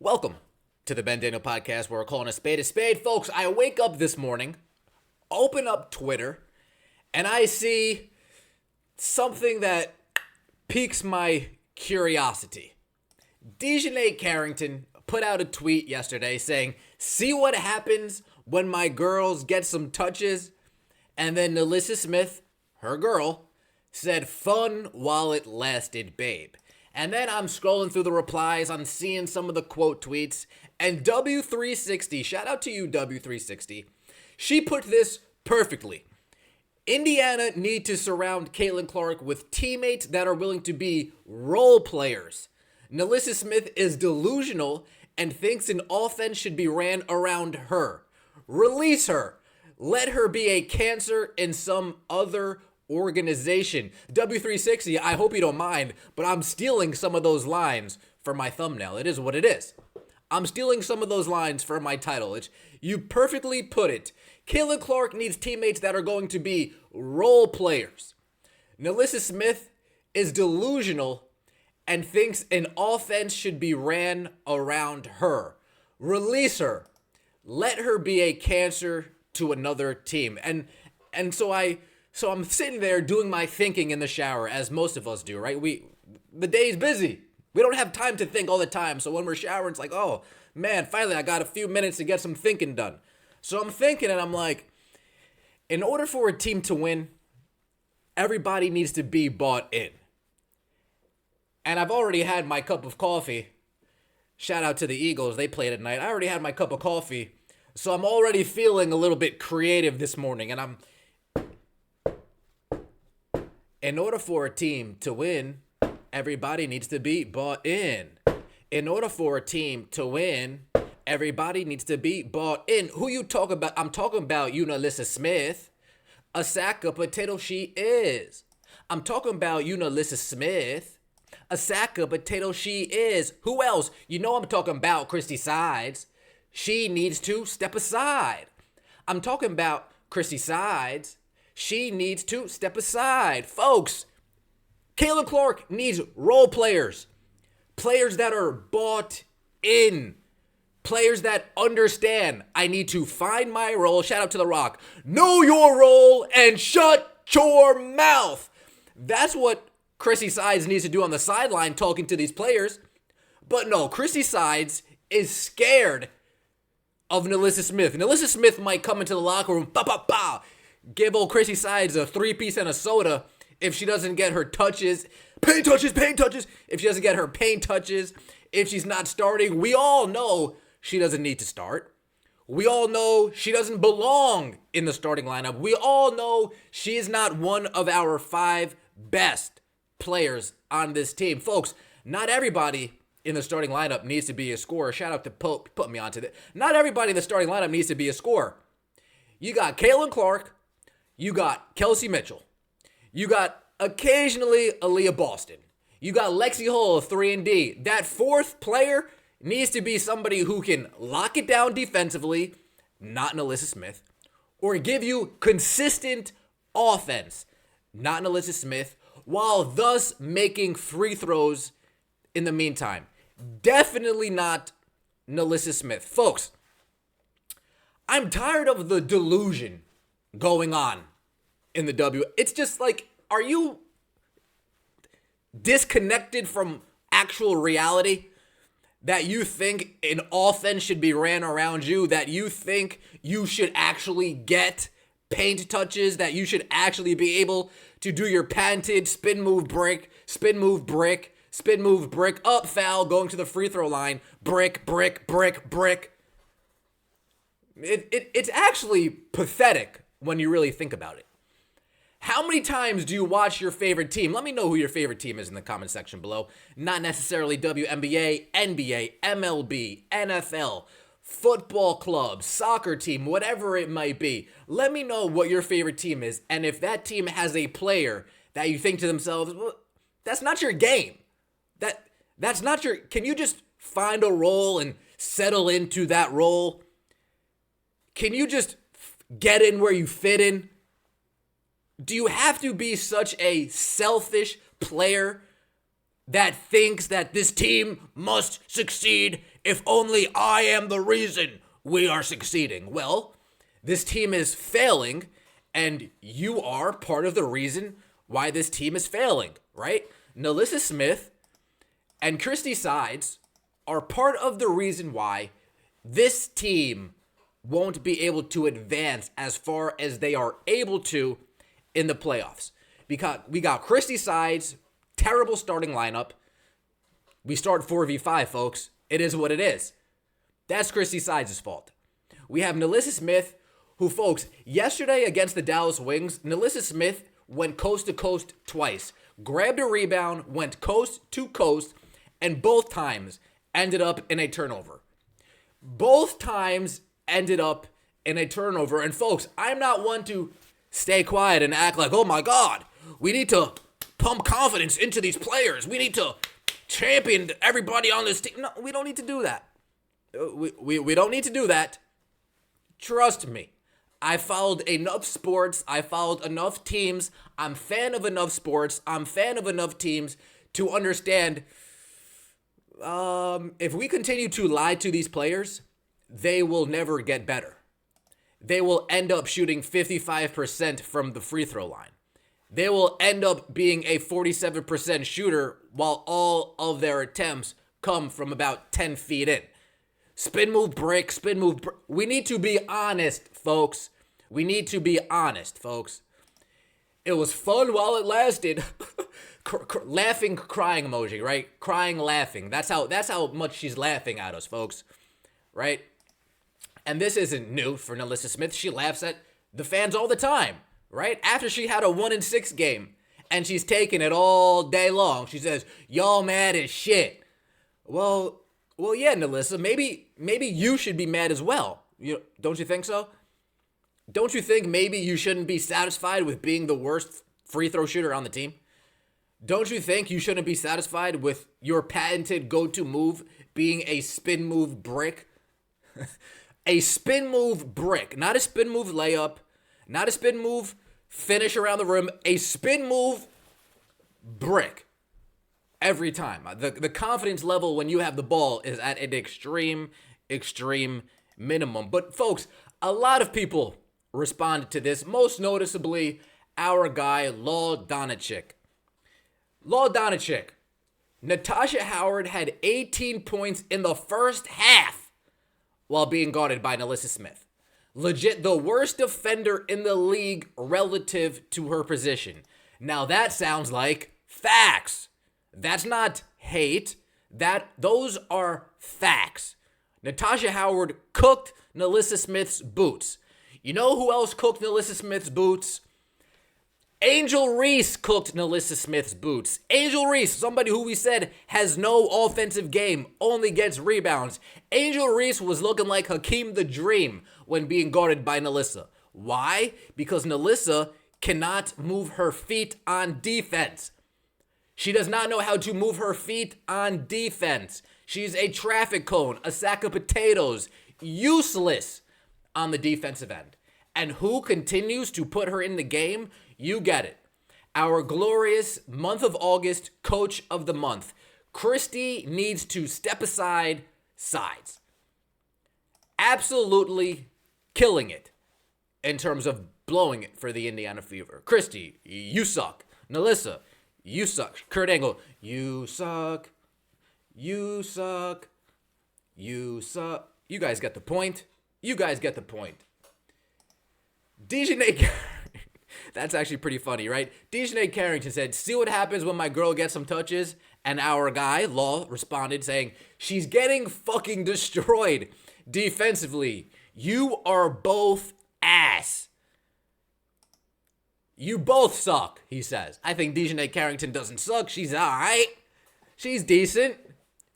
Welcome to the Ben Daniel podcast where we're calling a spade a spade. Folks, I wake up this morning, open up Twitter, and I see something that piques my curiosity. Dejanay Carrington put out a tweet yesterday saying, "See what happens when my girls get some touches?" And then Alyssa Smith, her girl, said, "Fun while it lasted, babe." And then I'm scrolling through the replies, I'm seeing some of the quote tweets, and W360, shout out to you, W360, she put this perfectly. Indiana need to surround Caitlin Clark with teammates that are willing to be role players. Alyssa Smith is delusional and thinks an offense should be ran around her. Release her. Let her be a cancer in some other organization. W360, I hope you don't mind, but I'm stealing some of those lines for my thumbnail. It is what it is. I'm stealing some of those lines for my title. You perfectly put it. Caitlin Clark needs teammates that are going to be role players. Alyssa Smith is delusional and thinks an offense should be ran around her. Release her. Let her be a cancer to another team. So I'm sitting there doing my thinking in the shower, as most of us do, right? The day's busy. We don't have time to think all the time. So when we're showering, it's like, oh, man, finally I got a few minutes to get some thinking done. So I'm thinking and I'm like, in order for a team to win, everybody needs to be bought in. And I've already had my cup of coffee. Shout out to the Eagles. They played at night. I already had my cup of coffee. So I'm already feeling a little bit creative this morning. And in order for a team to win, everybody needs to be bought in. In order for a team to win, everybody needs to be bought in. Who you talk about? I'm talking about Alyssa Smith. A sack of potato she is. I'm talking about Alyssa Smith. A sack of potato she is. Who else? I'm talking about Christy Sides. She needs to step aside. I'm talking about Christy Sides. She needs to step aside. Folks, Caitlin Clark needs role players. Players that are bought in. Players that understand. I need to find my role. Shout out to The Rock. Know your role and shut your mouth. That's what Chrissy Sides needs to do on the sideline talking to these players. But no, Chrissy Sides is scared of Alyssa Smith. And Alyssa Smith might come into the locker room, give old Chrissy Sides a 3-piece and a soda if she doesn't get her touches. Paint touches. If she doesn't get her paint touches. If she's not starting, we all know she doesn't need to start. We all know she doesn't belong in the starting lineup. We all know she is not one of our 5 best players on this team. Folks, not everybody in the starting lineup needs to be a scorer. Shout out to Pope, put me onto that. Not everybody in the starting lineup needs to be a scorer. You got Caitlin Clark. You got Kelsey Mitchell. You got occasionally Aaliyah Boston. You got Lexi Hull, 3-and-D. That 4th player needs to be somebody who can lock it down defensively, not an Alyssa Smith, or give you consistent offense, not an Alyssa Smith, while thus making free throws in the meantime. Definitely not Alyssa Smith. Folks, I'm tired of the delusion going on in the W. It's just like, are you disconnected from actual reality? That you think an offense should be ran around you? That you think you should actually get paint touches? That you should actually be able to do your patented spin move brick, up foul, going to the free throw line, brick. It's actually pathetic when you really think about it. How many times do you watch your favorite team? Let me know who your favorite team is in the comment section below. Not necessarily WNBA, NBA, MLB, NFL, football club, soccer team, whatever it might be. Let me know what your favorite team is. And if that team has a player that you think to themselves, well, that's not your game. That's not your... Can you just find a role and settle into that role? Can you just get in where you fit in? Do you have to be such a selfish player that thinks that this team must succeed if only I am the reason we are succeeding. Well, this team is failing, and you are part of the reason why this team is failing, right? NaLyssa Smith and Christy Sides are part of the reason why this team won't be able to advance as far as they are able to in the playoffs. Because we got Christy Sides, terrible starting lineup. We start 4v5, folks. It is what it is. That's Christy Sides' fault. We have NaLyssa Smith, who, folks, yesterday against the Dallas Wings, NaLyssa Smith went coast to coast twice, grabbed a rebound, went coast to coast, and both times ended up in a turnover. Both times ended up in a turnover. And folks, I'm not one to stay quiet and act like, oh my God, we need to pump confidence into these players. We need to champion everybody on this team. No, we don't need to do that. We don't need to do that. Trust me. I followed enough sports. I followed enough teams. I'm fan of enough sports. I'm fan of enough teams to understand if we continue to lie to these players, they will never get better. They will end up shooting 55% from the free throw line. They will end up being a 47% shooter while all of their attempts come from about 10 feet in. Spin move break, spin move break. We need to be honest, folks. We need to be honest, folks. It was fun while it lasted. Laughing, crying emoji, right? Crying, laughing. That's how much she's laughing at us, folks. Right? And this isn't new for NaLyssa Smith. She laughs at the fans all the time, right? After she had a 1-6 game and she's taking it all day long, she says, y'all mad as shit. Well, yeah, NaLyssa, maybe you should be mad as well. Don't you think so? Don't you think maybe you shouldn't be satisfied with being the worst free throw shooter on the team? Don't you think you shouldn't be satisfied with your patented go-to move being a spin move brick? A spin move brick, not a spin move layup, not a spin move finish around the rim, a spin move brick every time. The confidence level when you have the ball is at an extreme minimum. But folks, a lot of people responded to this, most noticeably our guy, Law Donachik. Law Donachik, Natasha Howard had 18 points in the first half while being guarded by NaLyssa Smith. Legit the worst defender in the league relative to her position. Now that sounds like facts. That's not hate. Those are facts. Natasha Howard cooked NaLyssa Smith's boots. You know who else cooked NaLyssa Smith's boots? Angel Reese cooked NaLyssa Smith's boots. Angel Reese, somebody who we said has no offensive game, only gets rebounds. Angel Reese was looking like Hakeem the Dream when being guarded by NaLyssa. Why? Because NaLyssa cannot move her feet on defense. She does not know how to move her feet on defense. She's a traffic cone, a sack of potatoes, useless on the defensive end. And who continues to put her in the game? You get it. Our glorious month of August coach of the month. Christy needs to step aside Sides. Absolutely killing it in terms of blowing it for the Indiana Fever. Christy, you suck. NaLyssa, you suck. Kurt Angle, you suck. You suck. You suck. You guys get the point. You guys get the point. Dejanay, that's actually pretty funny, right? Dejanay Carrington said, see what happens when my girl gets some touches? And our guy, Law, responded saying, she's getting fucking destroyed defensively. You are both ass. You both suck, he says. I think Dejanay Carrington doesn't suck. She's all right. She's decent.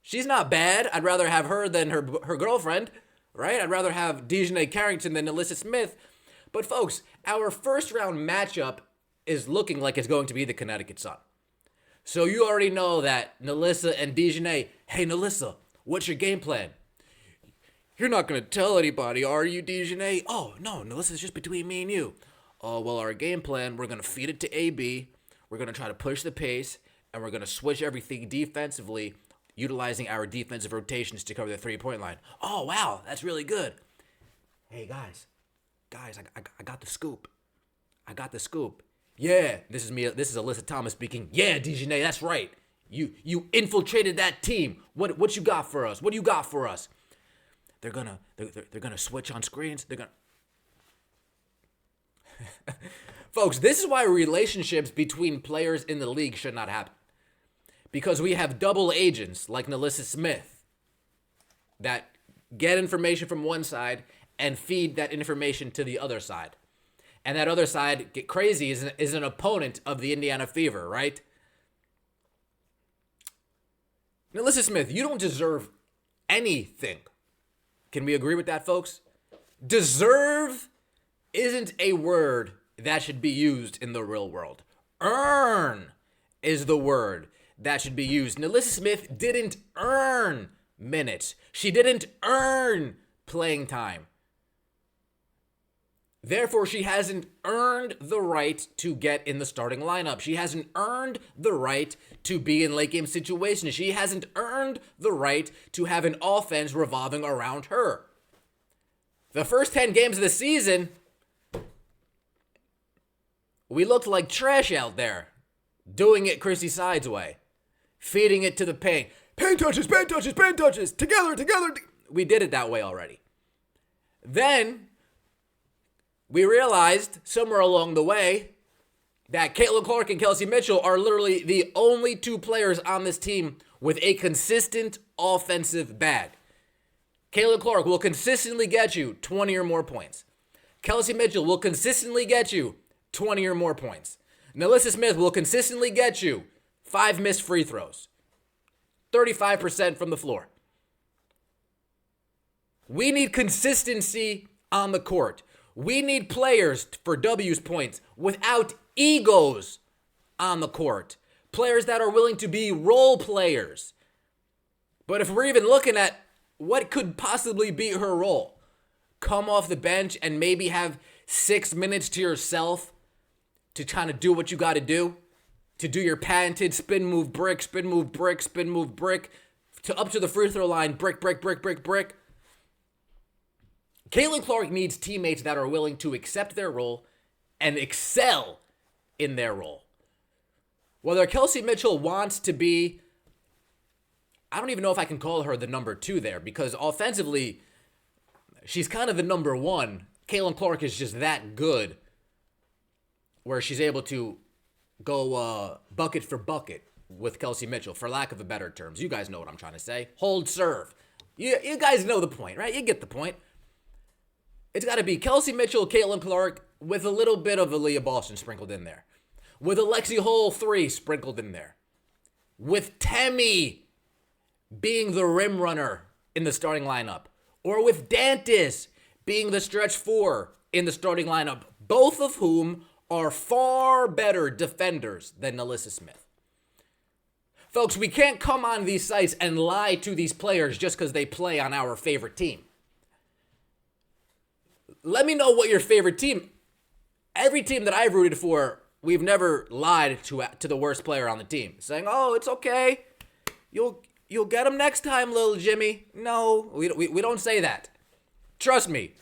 She's not bad. I'd rather have her than her girlfriend, right? I'd rather have Dejanay Carrington than Alyssa Smith. But folks, our first round matchup is looking like it's going to be the Connecticut Sun. So you already know that NaLyssa and Dejanay, hey NaLyssa, what's your game plan? You're not going to tell anybody, are you, Dejanay? Oh, no, NaLyssa's just between me and you. Oh, well, our game plan, we're going to feed it to AB. We're going to try to push the pace. and we're going to switch everything defensively, utilizing our defensive rotations to cover the three-point line. Oh, wow, that's really good. Hey, guys, I got the scoop. I got the scoop. Yeah, this is me. This is Alyssa Thomas speaking. Yeah, DeJounte, that's right. You infiltrated that team. What you got for us? What do you got for us? They're gonna switch on screens. They're gonna. Folks, this is why relationships between players in the league should not happen. Because we have double agents like NaLyssa Smith that get information from one side and feed that information to the other side. And that other side, get crazy, is an opponent of the Indiana Fever, right? NaLyssa Smith, you don't deserve anything. Can we agree with that, folks? Deserve isn't a word that should be used in the real world. Earn is the word that should be used. NaLyssa Smith didn't earn minutes. She didn't earn playing time. Therefore, she hasn't earned the right to get in the starting lineup. She hasn't earned the right to be in late game situations. She hasn't earned the right to have an offense revolving around her. The first 10 games of the season, we looked like trash out there, doing it Chrissy Sides way, feeding it to the paint. Paint touches, paint touches, paint touches, together. We did it that way already. Then we realized somewhere along the way that Caitlin Clark and Kelsey Mitchell are literally the only two players on this team with a consistent offensive bag. Caitlin Clark will consistently get you 20 or more points. Kelsey Mitchell will consistently get you 20 or more points. NaLyssa Smith will consistently get you 5 missed free throws. 35% from the floor. We need consistency on the court. We need players, for W's points, without egos on the court. Players that are willing to be role players. But if we're even looking at what could possibly be her role, come off the bench and maybe have 6 minutes to yourself to kind of do what you got to do your patented spin, move, brick, spin, move, brick, spin, move, brick, to up to the free throw line, brick. Caitlin Clark needs teammates that are willing to accept their role and excel in their role. Whether Kelsey Mitchell wants to be, I don't even know if I can call her the number 2 there, because offensively, she's kind of the number 1. Caitlin Clark is just that good, where she's able to go bucket for bucket with Kelsey Mitchell, for lack of a better terms. You guys know what I'm trying to say. Hold, serve. You guys know the point, right? You get the point. It's got to be Kelsey Mitchell, Caitlin Clark, with a little bit of Aaliyah Boston sprinkled in there. With Alexi Hole 3 sprinkled in there. With Temi being the rim runner in the starting lineup. Or with Dantis being the stretch 4 in the starting lineup. Both of whom are far better defenders than NaLyssa Smith. Folks, we can't come on these sites and lie to these players just because they play on our favorite team. Let me know what your favorite team. Every team that I've rooted for, we've never lied to the worst player on the team, saying, "Oh, it's okay. You'll get him next time, little Jimmy." No, we don't say that. Trust me.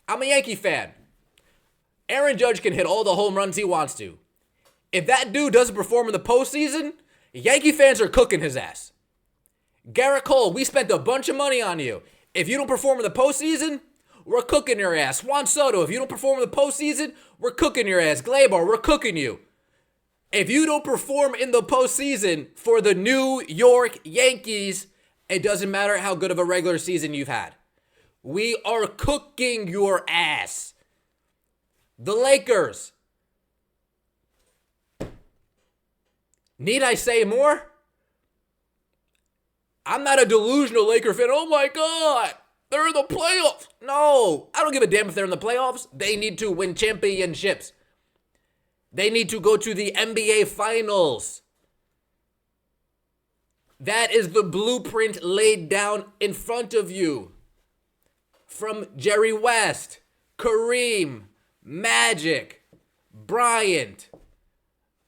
I'm a Yankee fan. Aaron Judge can hit all the home runs he wants to. If that dude doesn't perform in the postseason, Yankee fans are cooking his ass. Garrett Cole, we spent a bunch of money on you. If you don't perform in the postseason, we're cooking your ass. Juan Soto, if you don't perform in the postseason, we're cooking your ass. Gleyber, we're cooking you. If you don't perform in the postseason for the New York Yankees, it doesn't matter how good of a regular season you've had. We are cooking your ass. The Lakers. Need I say more? I'm not a delusional Laker fan. Oh my God, they're in the playoffs. No, I don't give a damn if they're in the playoffs. They need to win championships. They need to go to the NBA Finals. That is the blueprint laid down in front of you. From Jerry West, Kareem, Magic, Bryant,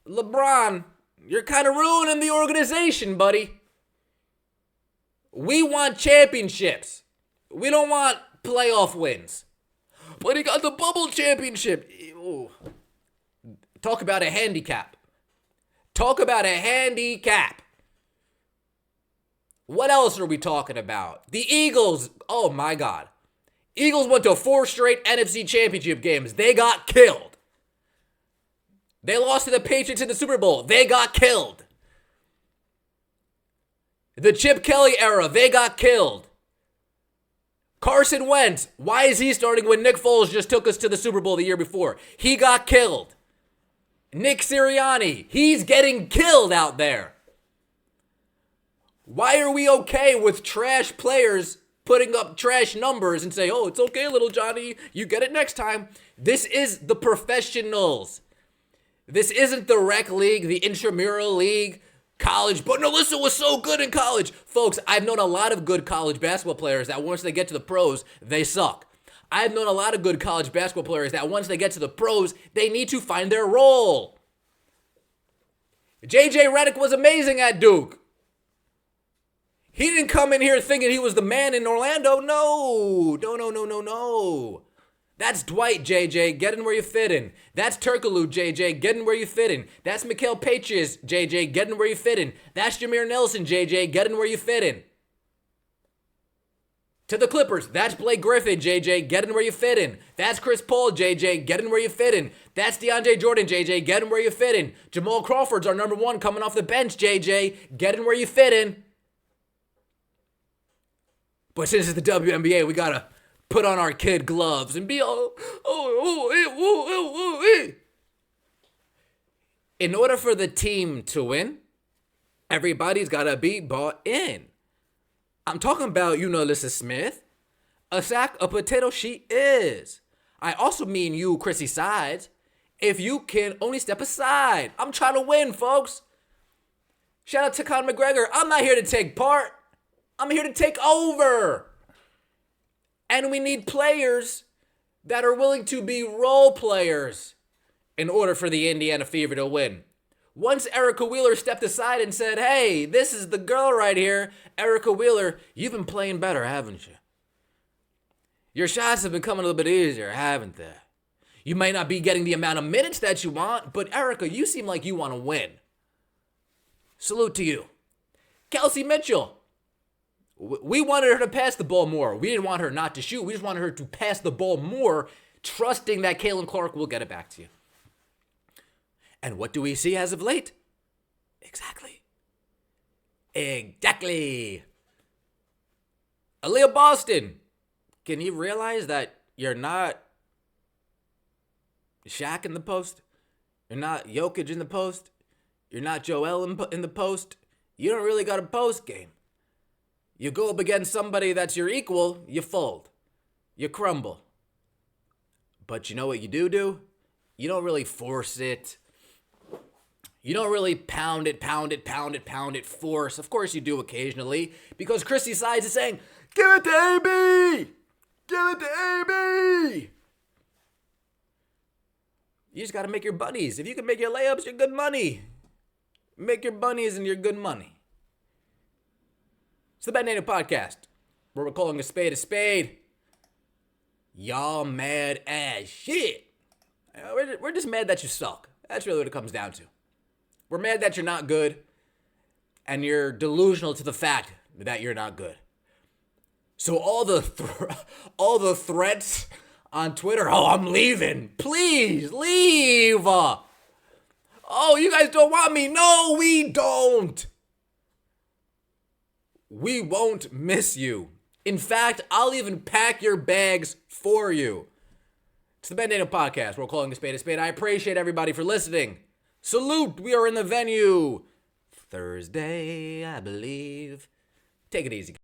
LeBron. You're kind of ruining the organization, buddy. We want championships. We don't want playoff wins. But he got the bubble championship. Ooh. Talk about a handicap. Talk about a handicap. What else are we talking about? The Eagles. Oh, my God. Eagles went to 4 straight NFC championship games. They got killed. They lost to the Patriots in the Super Bowl. They got killed. The Chip Kelly era. They got killed. Carson Wentz. Why is he starting when Nick Foles just took us to the Super Bowl the year before? He got killed. Nick Sirianni. He's getting killed out there. Why are we okay with trash players putting up trash numbers and say, oh, it's okay, little Johnny, you get it next time? This is the professionals. This isn't the rec league, the intramural league, college. But Alyssa was so good in college. Folks, I've known a lot of good college basketball players that once they get to the pros, they suck. I've known a lot of good college basketball players that once they get to the pros, they need to find their role. JJ Redick was amazing at Duke. He didn't come in here thinking he was the man in Orlando. No. That's Dwight, JJ. Get in where you fit in. That's Turkoglu, JJ. Get in where you fit in. That's Mikhail Patriots, JJ. Get in where you fit in. That's Jameer Nelson, JJ. Get in where you fit in. To the Clippers, that's Blake Griffin, JJ. Get in where you fit in. That's Chris Paul, JJ. Get in where you fit in. That's DeAndre Jordan, JJ. Get in where you fit in. Jamal Crawford's our number 1 coming off the bench, JJ. Get in where you fit in. But since it's the WNBA, we gotta put on our kid gloves and be all, In order for the team to win, everybody's gotta be bought in. I'm talking about, Alyssa Smith. A sack of potato she is. I also mean you, Chrissy Sides. If you can only step aside. I'm trying to win, folks. Shout out to Conor McGregor. I'm not here to take part. I'm here to take over. And we need players that are willing to be role players in order for the Indiana Fever to win. Once Erica Wheeler stepped aside and said, hey, this is the girl right here, Erica Wheeler, you've been playing better, haven't you? Your shots have been coming a little bit easier, haven't they? You may not be getting the amount of minutes that you want, but Erica, you seem like you want to win. Salute to you. Kelsey Mitchell. We wanted her to pass the ball more. We didn't want her not to shoot. We just wanted her to pass the ball more, trusting that Caitlin Clark will get it back to you. And what do we see as of late? Exactly. Aaliyah Boston. Can you realize that you're not Shaq in the post? You're not Jokic in the post? You're not Joel in the post? You don't really got a post game. You go up against somebody that's your equal, you fold. You crumble. But you know what you do? You don't really force it. You don't really pound it, force. Of course you do occasionally, because Chrissy Sides is saying, give it to AB! Give it to AB! You just got to make your buddies. If you can make your layups, you're good money. Make your bunnies and you're good money. It's the Bad Native Podcast, where we're calling a spade a spade. Y'all mad as shit. We're just mad that you suck. That's really what it comes down to. We're mad that you're not good, and you're delusional to the fact that you're not good. So all the threats on Twitter, oh, I'm leaving. Please, leave. Oh, you guys don't want me. No, we don't. We won't miss you. In fact, I'll even pack your bags for you. It's the Bad Native Podcast. We're calling a spade a spade. I appreciate everybody for listening. Salute. We are in the venue. Thursday, I believe. Take it easy, guys.